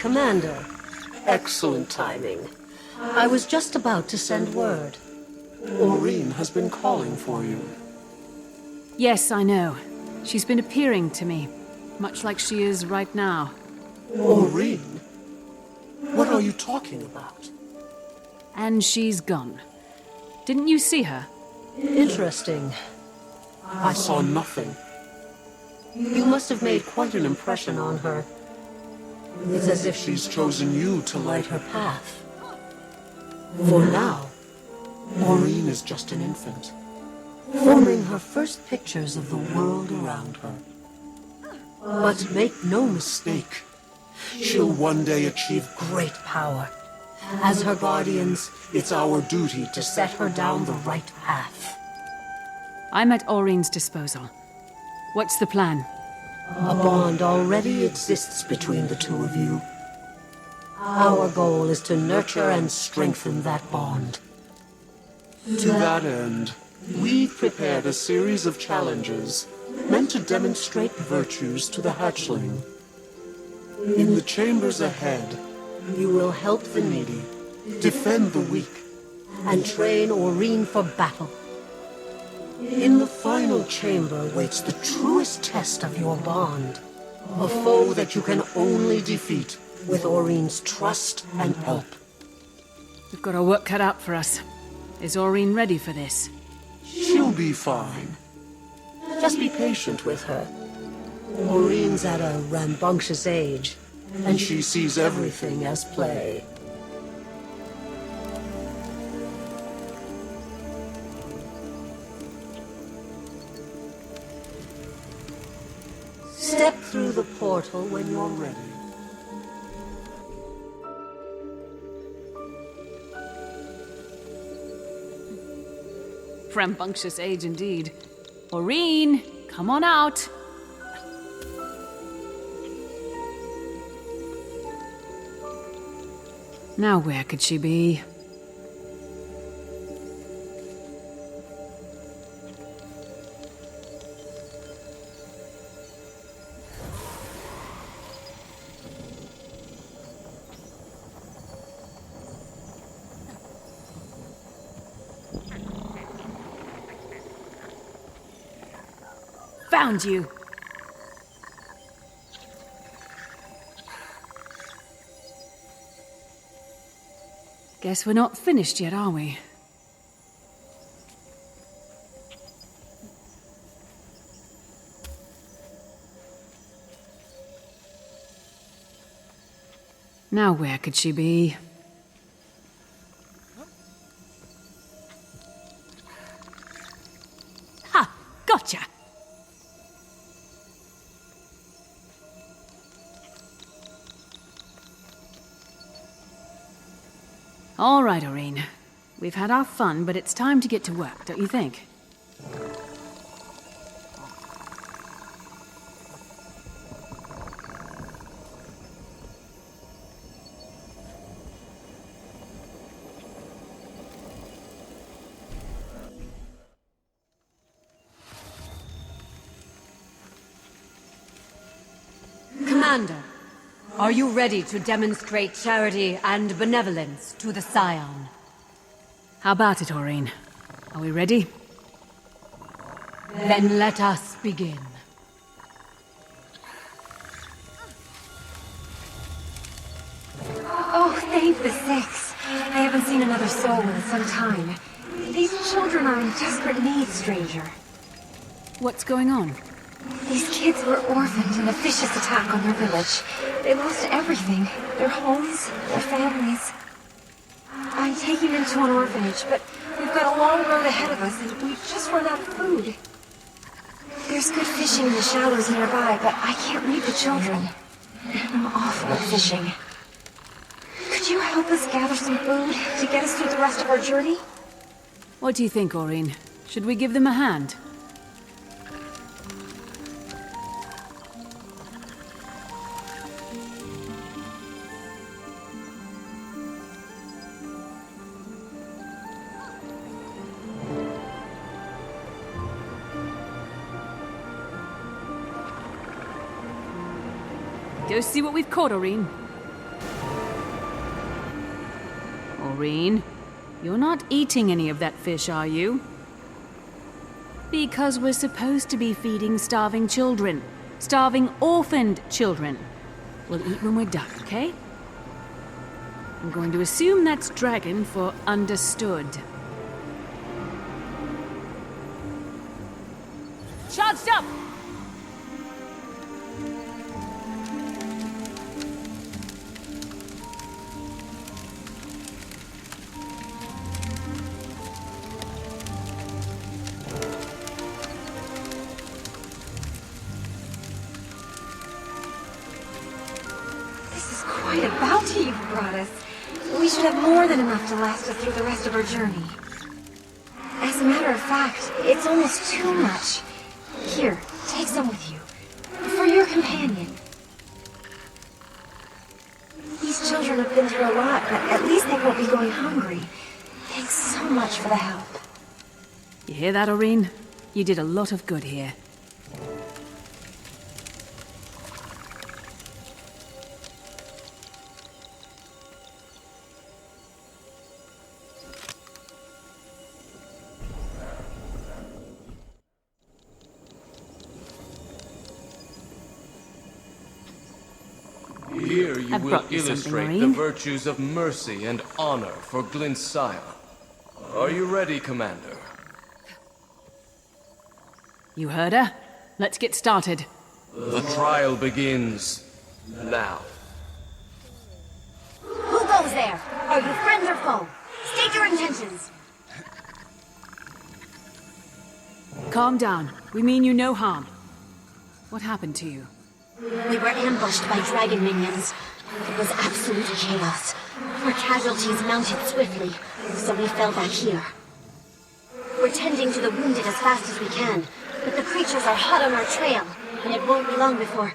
Commander, excellent timing. I was just about to send word. Aurine has been calling for you. Yes, I know. She's been appearing to me, much like she is right now. Aurine? What are you talking about? And she's gone. Didn't you see her? Interesting. I saw nothing. You must have made quite an impression on her. It's as if She's chosen you to light her path. for now, Aurine is just an infant. forming her first pictures of the world around her. But make no mistake, She'll one day achieve great power. As her guardians, It's our duty to set her down the right path. I'm at Aurine's disposal. What's the plan? A bond already exists between the two of you. Our goal is to nurture and strengthen that bond. To that end, we've prepared a series of challenges meant to demonstrate virtues to the hatchling. In the chambers ahead, You will help the needy defend the weak. and train Aurine for battle. In the final chamber waits the truest test of your bond. A foe that you can only defeat with Aurine's trust and help. We've got our work cut out for us. Is Aurine ready for this? She'll be fine. Just be patient with her. Aurine's at a rambunctious age, and she sees everything as play. Step through the portal when you're ready. Rambunctious age indeed. Aurine, come on out. Now where could she be? Found you! Guess we're not finished yet, are we? Now where could she be? Ha! Gotcha! All right, Aurine. We've had our fun, but it's time to get to work, don't you think? Commander, are you ready to demonstrate charity and benevolence to the Scion? How about it, Aurine? Are we ready? Then let us begin. Oh, thank the Six. I haven't seen another soul in some time. These children are in desperate need, stranger. What's going on? These kids were orphaned in a vicious attack on their village. They lost everything. Their homes, their families. I'm taking them to an orphanage, but we've got a long road ahead of us and we've just run out of food. There's good fishing in the shallows nearby, but I can't leave the children. I'm awful at fishing. Could you help us gather some food to get us through the rest of our journey? What do you think, Aurine? Should we give them a hand? Go see what we've caught, Aurine. Aurene. You're not eating any of that fish, are you? Because we're supposed to be feeding starving children. Starving orphaned children. We'll eat when we're done, okay? I'm going to assume that's dragon for understood. Charged up! Quite a bounty you've brought us. We should have more than enough to last us through the rest of our journey. As a matter of fact, it's almost too much. Here, take some with you. For your companion. These children have been through a lot, but at least they won't be going hungry. Thanks so much for the help. You hear that, Aurene? You did a lot of good here. Here you I've will brought you something, illustrate the Aurene. virtues of mercy and honor for Glynsaya. Are you ready, Commander? You heard her? Let's get started. The trial begins now. Who goes there? Are you friends or foe? State your intentions. Calm down. We mean you no harm. What happened to you? We were ambushed by dragon minions. It was absolute chaos. Our casualties mounted swiftly, so we fell back here. We're tending to the wounded as fast as we can, but the creatures are hot on our trail, and it won't be long before...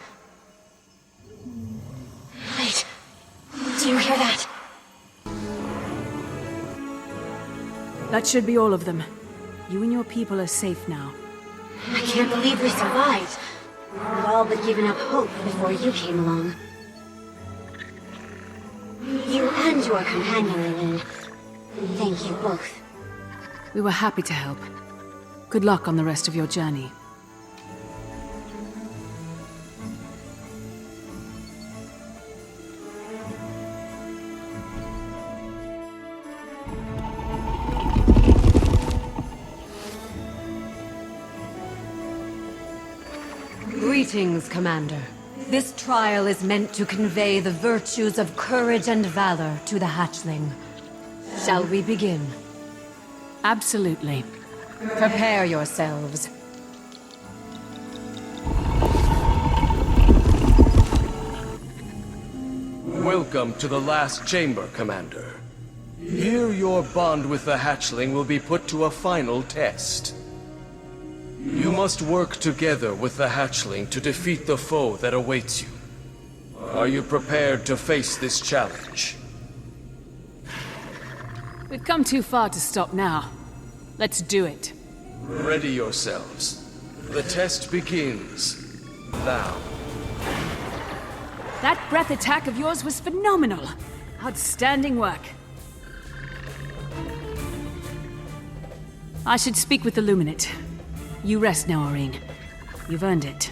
Wait. Do you hear that? That should be all of them. You and your people are safe now. I can't believe we survived. We'd all but given up hope before you came along. You and your companion, Lynn. Thank you both. We were happy to help. Good luck on the rest of your journey. Greetings, Commander. This trial is meant to convey the virtues of courage and valor to the hatchling. Shall we begin? Absolutely. Prepare yourselves. Welcome to the last chamber, Commander. Here your bond with the hatchling will be put to a final test. You must work together with the hatchling to defeat the foe that awaits you. Are you prepared to face this challenge? We've come too far to stop now. Let's do it. Ready yourselves. The test begins now. That breath attack of yours was phenomenal. Outstanding work. I should speak with the Luminate. You rest now, Aurene. You've earned it.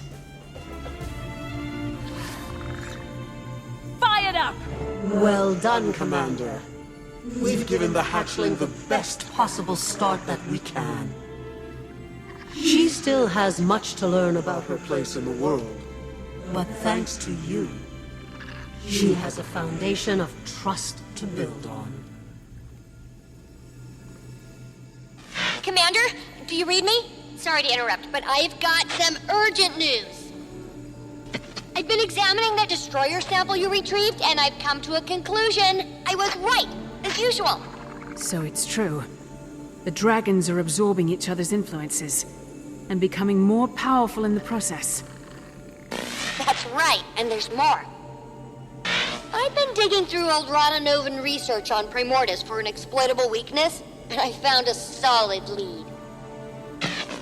Fired up! Well done, Commander. We've given the hatchling the best possible start that we can. She still has much to learn about her place in the world. But thanks to you, she has a foundation of trust to build on. Commander, do you read me? Sorry to interrupt, but I've got some urgent news. I've been examining the destroyer sample you retrieved, and I've come to a conclusion. I was right, as usual. So it's true. The dragons are absorbing each other's influences, and becoming more powerful in the process. That's right, and there's more. I've been digging through old Radanovan research on Primordus for an exploitable weakness, and I found a solid lead.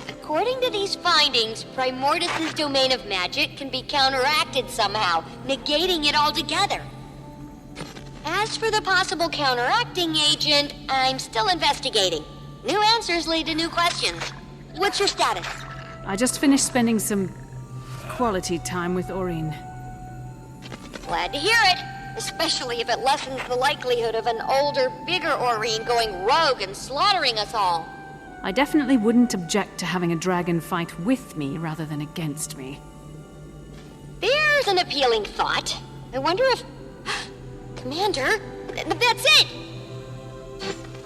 According to these findings, Primordus' domain of magic can be counteracted somehow, negating it altogether. As for the possible counteracting agent, I'm still investigating. New answers lead to new questions. What's your status? I just finished spending some quality time with Aureen. Glad to hear it. Especially if it lessens the likelihood of an older, bigger Aureen going rogue and slaughtering us all. I definitely wouldn't object to having a dragon fight with me rather than against me. There's an appealing thought. I wonder if... Commander, that's it!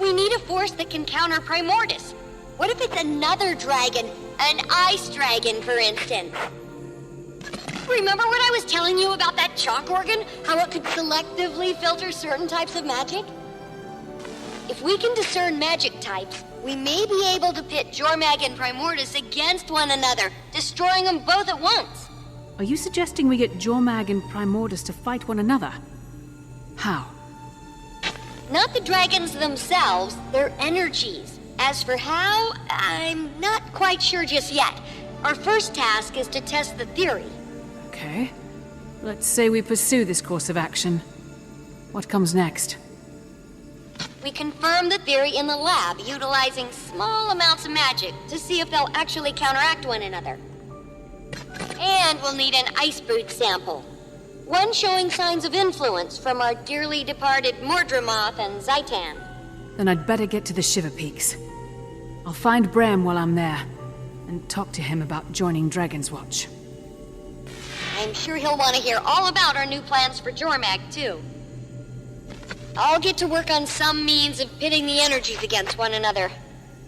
We need a force that can counter Primordus. What if it's another dragon? An ice dragon, for instance? Remember what I was telling you about that chalk organ? How it could selectively filter certain types of magic? If we can discern magic types, we may be able to pit Jormag and Primordus against one another, destroying them both at once. Are you suggesting we get Jormag and Primordus to fight one another? How? Not the dragons themselves, their energies. As for how, I'm not quite sure just yet. Our first task is to test the theory. Okay. Let's say we pursue this course of action. What comes next? We confirm the theory in the lab, utilizing small amounts of magic to see if they'll actually counteract one another. And we'll need an ice brood sample. One showing signs of influence from our dearly departed Mordramoth and Zaitan. Then I'd better get to the Shiver Peaks. I'll find Bram while I'm there, and talk to him about joining Dragon's Watch. I'm sure he'll want to hear all about our new plans for Jormag, too. I'll get to work on some means of pitting the energies against one another.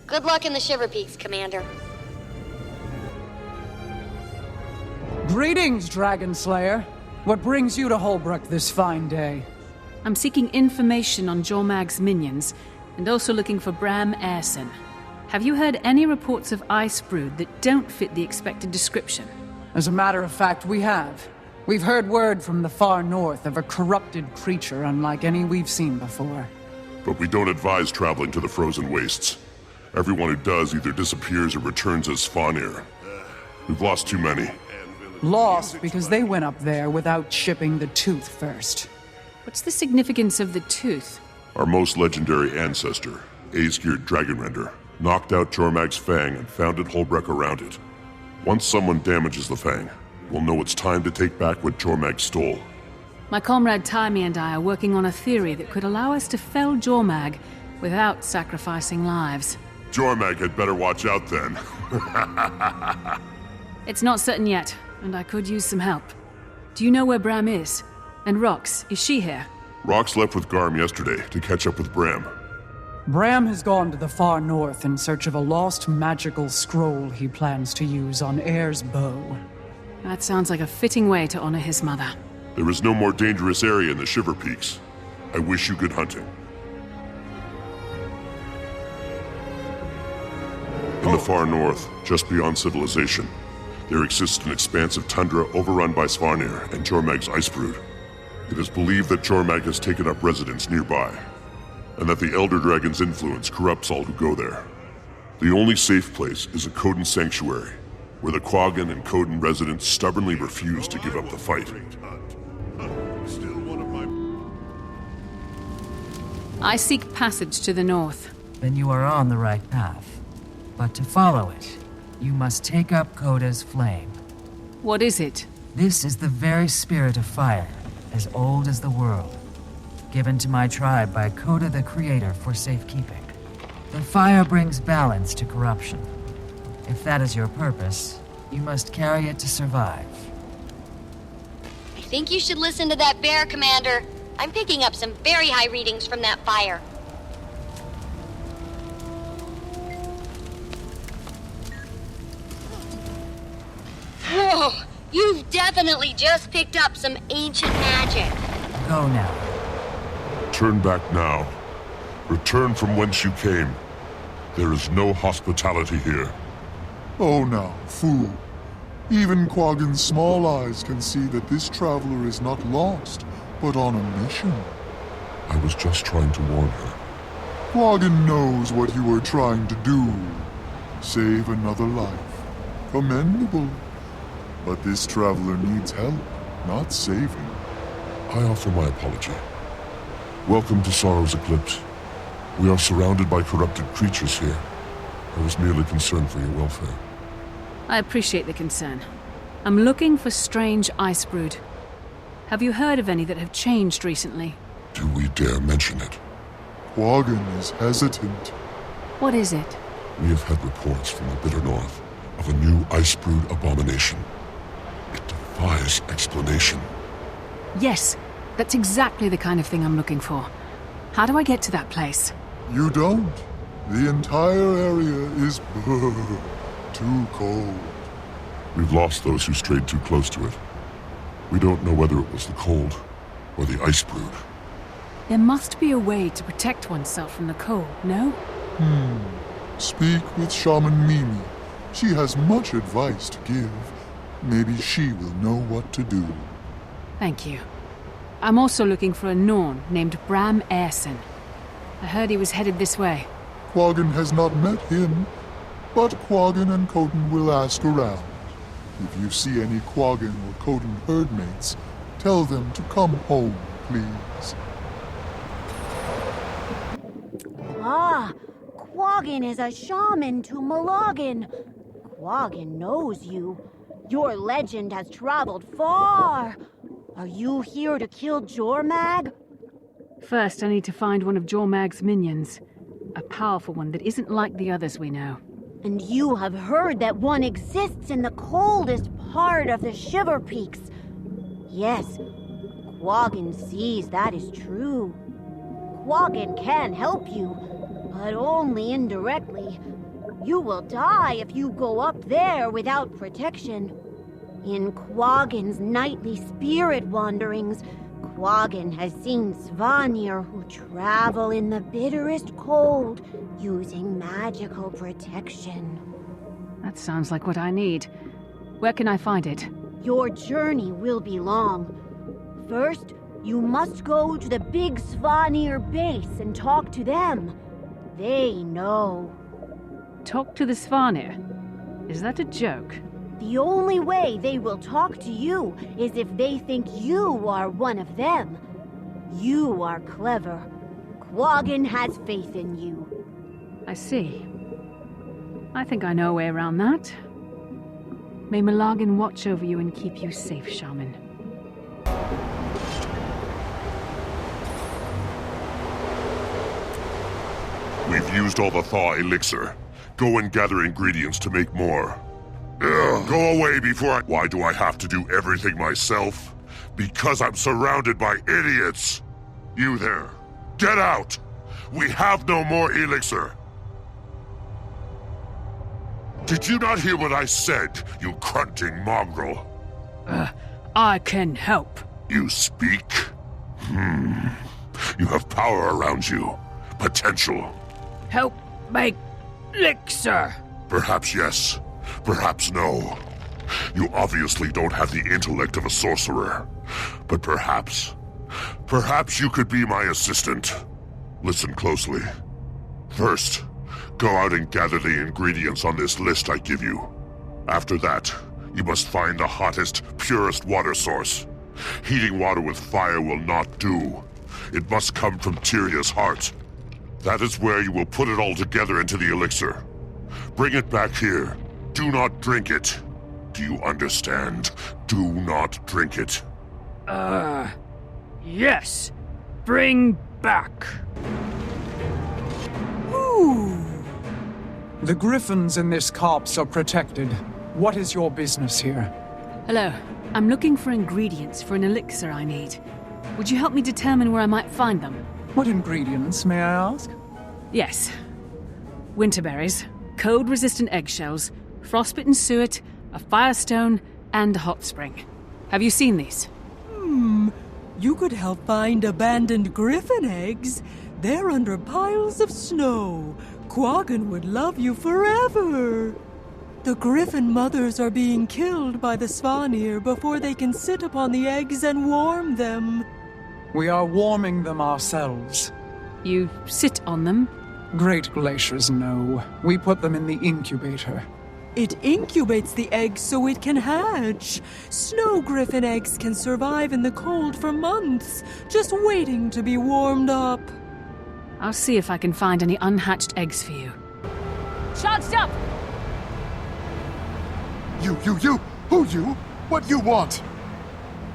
Good luck in the Shiver Peaks, Commander. Greetings, Dragon Slayer. What brings you to Holbrook this fine day? I'm seeking information on Jormag's minions, and also looking for Bram Airson. Have you heard any reports of ice brood that don't fit the expected description? As a matter of fact, we have. We've heard word from the far north of a corrupted creature unlike any we've seen before. But we don't advise traveling to the frozen wastes. Everyone who does either disappears or returns as Svanir. We've lost too many. Lost because they went up there without shipping the tooth first. What's the significance of the tooth? Our most legendary ancestor, Aesgeared Dragonrender, knocked out Jormag's fang and founded Holbrook around it. Once someone damages the fang, we'll know it's time to take back what Jormag stole. My comrade Taimi and I are working on a theory that could allow us to fell Jormag without sacrificing lives. Jormag had better watch out then. It's not certain yet, and I could use some help. Do you know where Bram is? And Rox, is she here? Rox left with Garm yesterday to catch up with Bram. Bram has gone to the far north in search of a lost magical scroll he plans to use on Air's bow. That sounds like a fitting way to honor his mother. There is no more dangerous area in the Shiver Peaks. I wish you good hunting. In the far north, just beyond civilization, there exists an expansive tundra overrun by Svanir and Jormag's ice brood. It is believed that Jormag has taken up residence nearby, and that the Elder Dragon's influence corrupts all who go there. The only safe place is a Coden sanctuary, where the Quaggan and Coden residents stubbornly refuse to give up the fight. I seek passage to the north. Then you are on the right path. But to follow it, you must take up Coda's flame. What is it? This is the very spirit of fire, as old as the world, given to my tribe by Coda the Creator for safekeeping. The fire brings balance to corruption. If that is your purpose, you must carry it to survive. I think you should listen to that bear, Commander. I'm picking up some very high readings from that fire. Whoa! You've definitely just picked up some ancient magic. Go now. Turn back now. Return from whence you came. There is no hospitality here. Oh now, fool. Even Quaggan's small eyes can see that this traveler is not lost, but on a mission. I was just trying to warn her. Quaggan knows what you were trying to do. Save another life. Commendable. But this traveler needs help, not saving. I offer my apology. Welcome to Sorrow's Eclipse. We are surrounded by corrupted creatures here. I was merely concerned for your welfare. I appreciate the concern. I'm looking for strange ice brood. Have you heard of any that have changed recently? Do we dare mention it? Paragon is hesitant. What is it? We have had reports from the bitter north of a new ice brood abomination. It defies explanation. Yes, that's exactly the kind of thing I'm looking for. How do I get to that place? You don't. The entire area is too cold. We've lost those who strayed too close to it. We don't know whether it was the cold or the ice brood. There must be a way to protect oneself from the cold, no? Speak with Shaman Mimi. She has much advice to give. Maybe she will know what to do. Thank you. I'm also looking for a Norn named Bram Aerson. I heard he was headed this way. Quaggan has not met him, but Quaggan and Coden will ask around. If you see any Quaggan or Coden herdmates, tell them to come home, please. Ah, Quaggan is a shaman to Malagan. Quaggan knows you. Your legend has traveled far. Are you here to kill Jormag? First, I need to find one of Jormag's minions. A powerful one that isn't like the others we know. And you have heard that one exists in the coldest part of the Shiver Peaks. Yes, Quaggan sees that is true. Quaggan can help you, but only indirectly. You will die if you go up there without protection. In Quaggan's nightly spirit wanderings, Quaggan has seen Svanir who travel in the bitterest cold using magical protection. That sounds like what I need. Where can I find it? Your journey will be long. First, you must go to the big Svanir base and talk to them. They know. Talk to the Svanir? Is that a joke? The only way they will talk to you is if they think you are one of them. You are clever. Quaggan has faith in you. I see. I think I know a way around that. May Malagan watch over you and keep you safe, Shaman. We've used all the thaw elixir. Go and gather ingredients to make more. Ugh, go away before I... Why do I have to do everything myself? Because I'm surrounded by idiots. You there. Get out! We have no more elixir. Did you not hear what I said, you grunting mongrel? I can help. You speak? You have power around you. Potential. Help make elixir. Perhaps yes. Perhaps no. You obviously don't have the intellect of a sorcerer. But perhaps you could be my assistant. Listen closely. First, go out and gather the ingredients on this list I give you. After that, you must find the hottest, purest water source. Heating water with fire will not do. It must come from Tyria's heart. That is where you will put it all together into the elixir. Bring it back here. Do not drink it. Do you understand? Do not drink it. Yes. Bring back. Ooh. The griffins in this copse are protected. What is your business here? Hello. I'm looking for ingredients for an elixir I need. Would you help me determine where I might find them? What ingredients, may I ask? Yes. Winterberries, cold-resistant eggshells, frostbitten suet, a firestone, and a hot spring. Have you seen these? You could help find abandoned griffin eggs. They're under piles of snow. Quaggan would love you forever. The griffin mothers are being killed by the Svanir before they can sit upon the eggs and warm them. We are warming them ourselves. You sit on them? Great glaciers, no. We put them in the incubator. It incubates the eggs so it can hatch. Snow griffin eggs can survive in the cold for months, just waiting to be warmed up. I'll see if I can find any unhatched eggs for you. Charged up! You! Who you? What you want?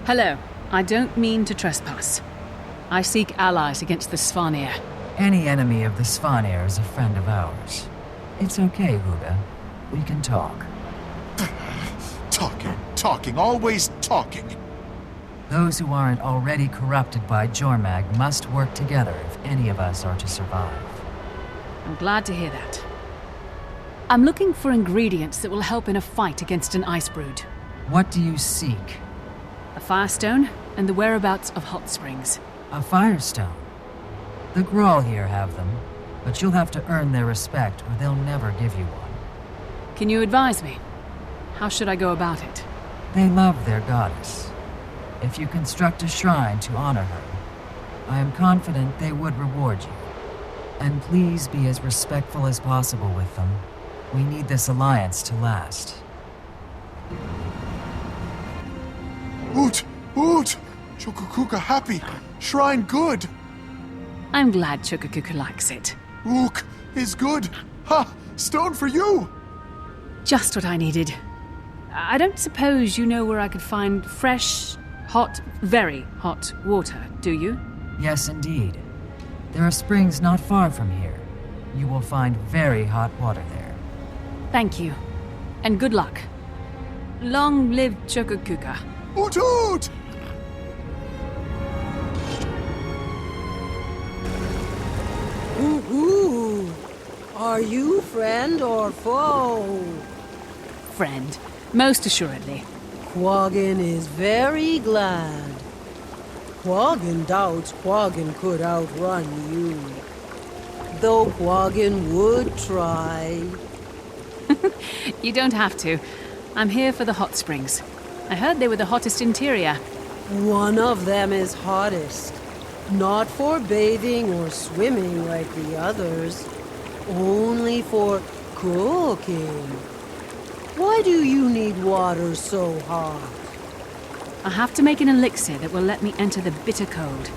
Hello. I don't mean to trespass. I seek allies against the Svanir. Any enemy of the Svanir is a friend of ours. It's okay, Huda. We can talk. Talking, always talking. Those who aren't already corrupted by Jormag must work together if any of us are to survive. I'm glad to hear that. I'm looking for ingredients that will help in a fight against an ice brood. What do you seek? A firestone and the whereabouts of hot springs. A firestone? The Grawl here have them, but you'll have to earn their respect or they'll never give you one. Can you advise me? How should I go about it? They love their goddess. If you construct a shrine to honor her, I am confident they would reward you. And please be as respectful as possible with them. We need this alliance to last. Oot! Chokukuka happy. Shrine good. I'm glad Chokukuka likes it. Ook is good. Ha! Stone for you! Just what I needed. I don't suppose you know where I could find fresh, hot, very hot water, do you? Yes, indeed. There are springs not far from here. You will find very hot water there. Thank you. And good luck. Long live Chokukuka. Oot oot! Ooh, are you friend or foe? Friend, most assuredly. Quaggin is very glad. Quaggin doubts Quaggin could outrun you. Though Quaggin would try. You don't have to. I'm here for the hot springs. I heard they were the hottest interior. One of them is hottest. Not for bathing or swimming like the others. Only for cooking. Why do you need water so hot? I have to make an elixir that will let me enter the bitter cold.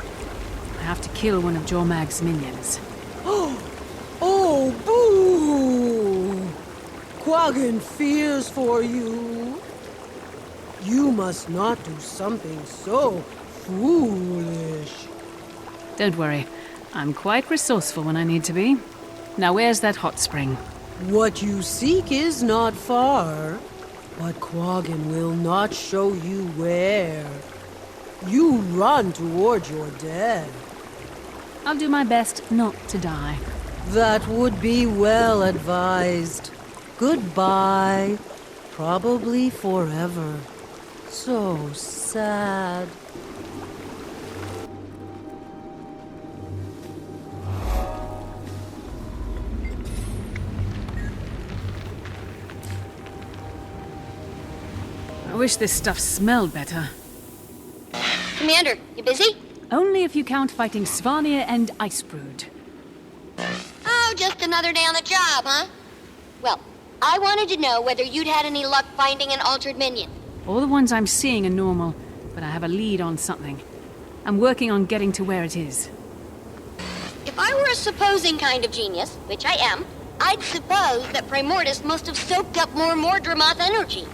I have to kill one of Jormag's minions. Oh, boo! Quaggin fears for you. You must not do something so foolish. Don't worry. I'm quite resourceful when I need to be. Now where's that hot spring? What you seek is not far, but Quaggin will not show you where. You run toward your death. I'll do my best not to die. That would be well advised. Goodbye. Probably forever. So sad. I wish this stuff smelled better. Commander, you busy? Only if you count fighting Svanir and Icebrood. Oh, just another day on the job, huh? Well, I wanted to know whether you'd had any luck finding an altered minion. All the ones I'm seeing are normal, but I have a lead on something. I'm working on getting to where it is. If I were a supposing kind of genius, which I am, I'd suppose that Primordus must have soaked up more Mordremoth energy.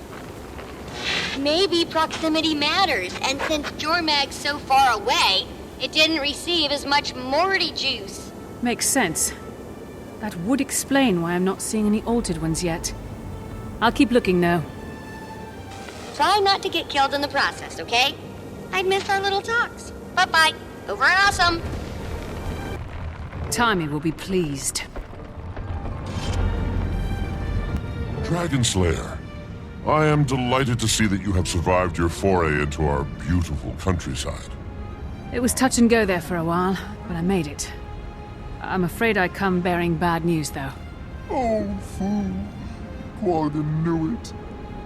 Maybe proximity matters, and since Jormag's so far away, it didn't receive as much Morty juice. Makes sense. That would explain why I'm not seeing any altered ones yet. I'll keep looking, though. Try not to get killed in the process, okay? I'd miss our little talks. Bye-bye. Over and awesome. Timmy will be pleased. Dragon Slayer, I am delighted to see that you have survived your foray into our beautiful countryside. It was touch and go there for a while, but I made it. I'm afraid I come bearing bad news, though. Oh, fool. Quaggin knew it.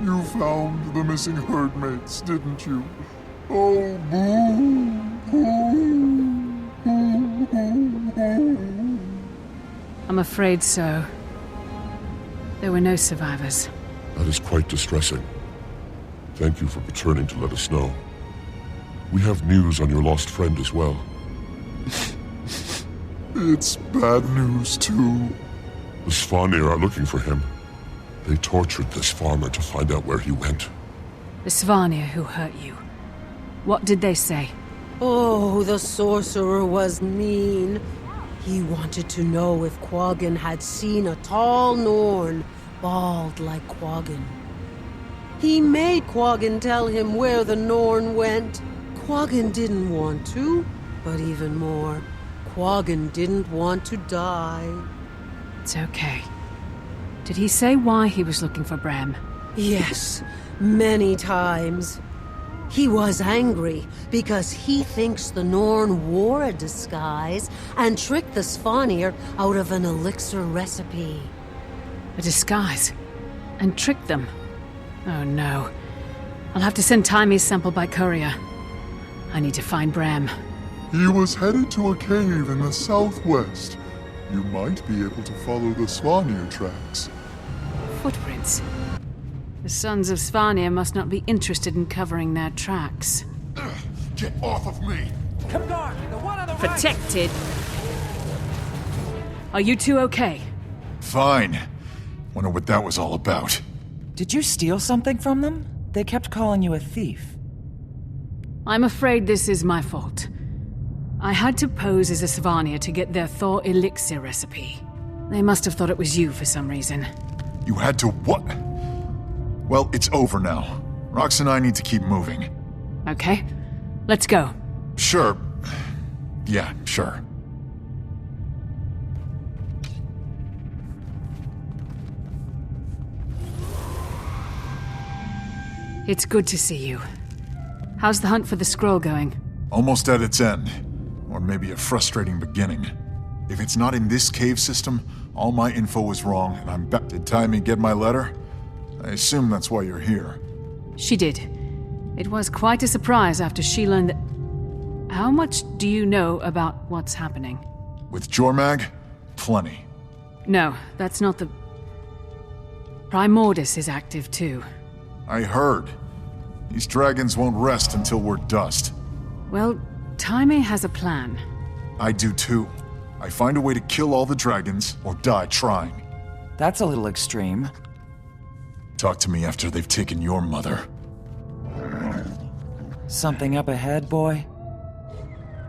You found the missing herdmates, didn't you? Oh, boo! I'm afraid so. There were no survivors. That is quite distressing. Thank you for returning to let us know. We have news on your lost friend as well. It's bad news, too. The Svanir are looking for him. They tortured this farmer to find out where he went. The Svanir who hurt you. What did they say? Oh, the sorcerer was mean. He wanted to know if Quaggan had seen a tall Norn, bald like Quaggan. He made Quaggan tell him where the Norn went. Quaggan didn't want to, but even more, Quaggan didn't want to die. It's okay. Did he say why he was looking for Bram? Yes, many times. He was angry because he thinks the Norn wore a disguise and tricked the Svanir out of an elixir recipe. A disguise? And tricked them? Oh no. I'll have to send Timey's sample by courier. I need to find Bram. He was headed to a cave in the southwest. You might be able to follow the Svanir tracks. Footprints. The Sons of Svanir must not be interested in covering their tracks. Get off of me! Protected. Are you two okay? Fine. Wonder what that was all about. Did you steal something from them? They kept calling you a thief. I'm afraid this is my fault. I had to pose as a Svanir to get their Thor elixir recipe. They must have thought it was you for some reason. You had to what? Well, it's over now. Rox and I need to keep moving. Okay, let's go. Sure. Yeah, sure. It's good to see you. How's the hunt for the scroll going? Almost at its end. Or maybe a frustrating beginning. If it's not in this cave system, all my info was wrong, and I'm back. Did Timey get my letter? I assume that's why you're here. She did. It was quite a surprise after she learned that... How much do you know about what's happening? With Jormag? Plenty. No, that's not the... Primordus is active too. I heard. These dragons won't rest until we're dust. Well, Timey has a plan. I do too. I find a way to kill all the dragons, or die trying. That's a little extreme. Talk to me after they've taken your mother. Something up ahead, boy?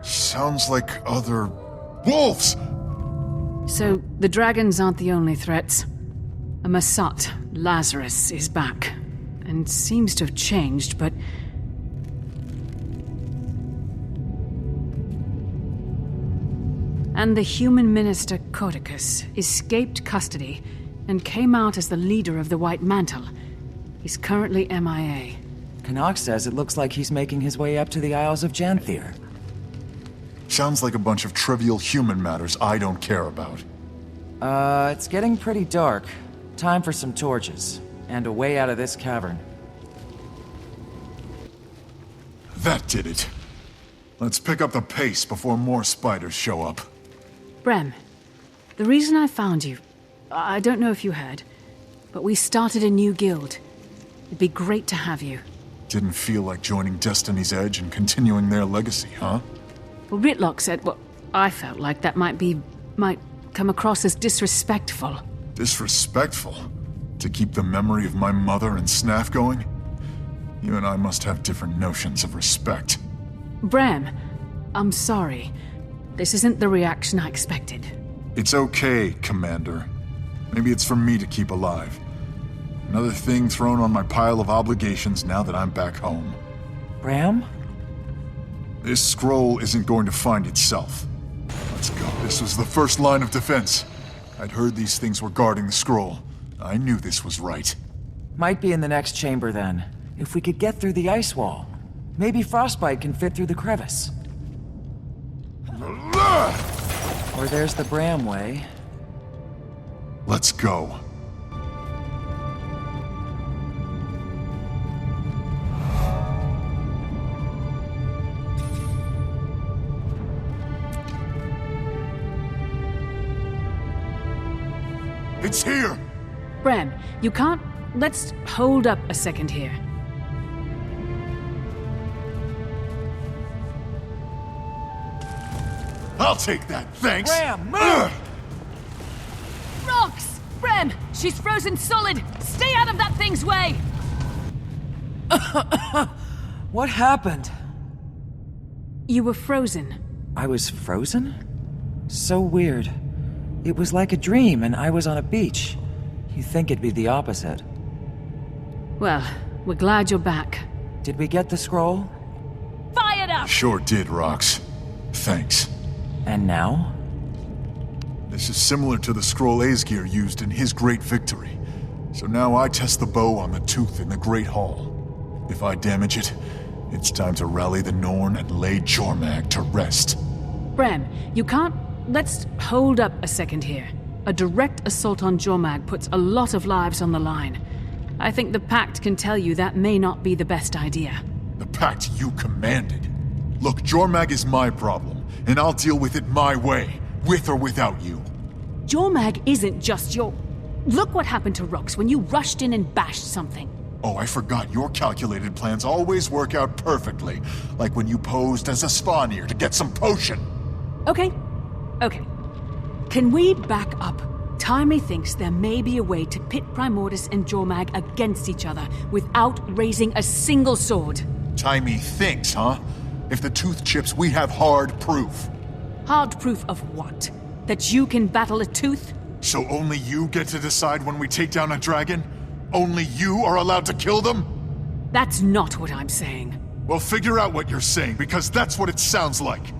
Sounds like other... wolves! So, the dragons aren't the only threats. A Masat, Lazarus, is back. And seems to have changed, but... And the human minister Codicus escaped custody and came out as the leader of the White Mantle. He's currently MIA. Canuck says it looks like he's making his way up to the Isles of Janthier. Sounds like a bunch of trivial human matters I don't care about. It's getting pretty dark. Time for some torches. And a way out of this cavern. That did it. Let's pick up the pace before more spiders show up. Brem, the reason I found you, I don't know if you heard, but we started a new guild. It'd be great to have you. Didn't feel like joining Destiny's Edge and continuing their legacy, huh? Well, Ritlock said, well, I felt like that might come across as disrespectful. Disrespectful? To keep the memory of my mother and Snaff going? You and I must have different notions of respect. Bram, I'm sorry. This isn't the reaction I expected. It's okay, Commander. Maybe it's for me to keep alive. Another thing thrown on my pile of obligations now that I'm back home. Bram? This scroll isn't going to find itself. Let's go. This was the first line of defense. I'd heard these things were guarding the scroll. I knew this was right. Might be in the next chamber then. If we could get through the ice wall. Maybe Frostbite can fit through the crevice. Or there's the Bram way. Let's go. It's here! Bram, you can't... let's hold up a second here. I'll take that, thanks! Ram, move! Rocks! Rem, she's frozen solid! Stay out of that thing's way! What happened? You were frozen. I was frozen? So weird. It was like a dream and I was on a beach. You'd think it'd be the opposite. Well, we're glad you're back. Did we get the scroll? Fired up! Sure did, Rox. Thanks. And now? This is similar to the scroll Aesgeir used in his great victory. So now I test the bow on the tooth in the Great Hall. If I damage it, it's time to rally the Norn and lay Jormag to rest. Brem, you can't... Let's hold up a second here. A direct assault on Jormag puts a lot of lives on the line. I think the Pact can tell you that may not be the best idea. The Pact you commanded. Look, Jormag is my problem, and I'll deal with it my way, with or without you. Jormag isn't just your... Look what happened to Rox when you rushed in and bashed something. Oh, I forgot your calculated plans always work out perfectly. Like when you posed as a Svanir to get some potion. Okay. Can we back up? Timely thinks there may be a way to pit Primordus and Jormag against each other without raising a single sword. Timey thinks, huh? If the tooth chips, we have hard proof. Hard proof of what? That you can battle a tooth? So only you get to decide when we take down a dragon? Only you are allowed to kill them? That's not what I'm saying. Well, figure out what you're saying, because that's what it sounds like.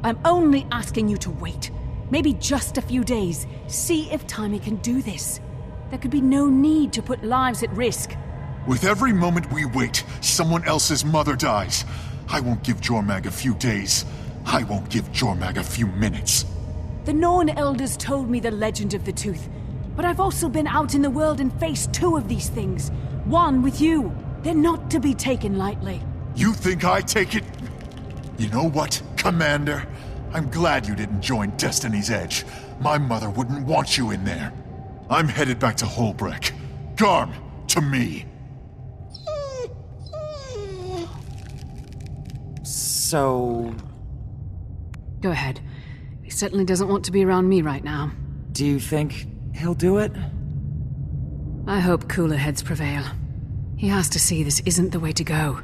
I'm only asking you to wait. Maybe just a few days. See if Timey can do this. There could be no need to put lives at risk. With every moment we wait, someone else's mother dies. I won't give Jormag a few days. I won't give Jormag a few minutes. The Norn elders told me the legend of the tooth. But I've also been out in the world and faced two of these things. One with you. They're not to be taken lightly. You think I take it? You know what, Commander? I'm glad you didn't join Destiny's Edge. My mother wouldn't want you in there. I'm headed back to Holbreck. Garm, to me. So... Go ahead. He certainly doesn't want to be around me right now. Do you think he'll do it? I hope cooler heads prevail. He has to see this isn't the way to go.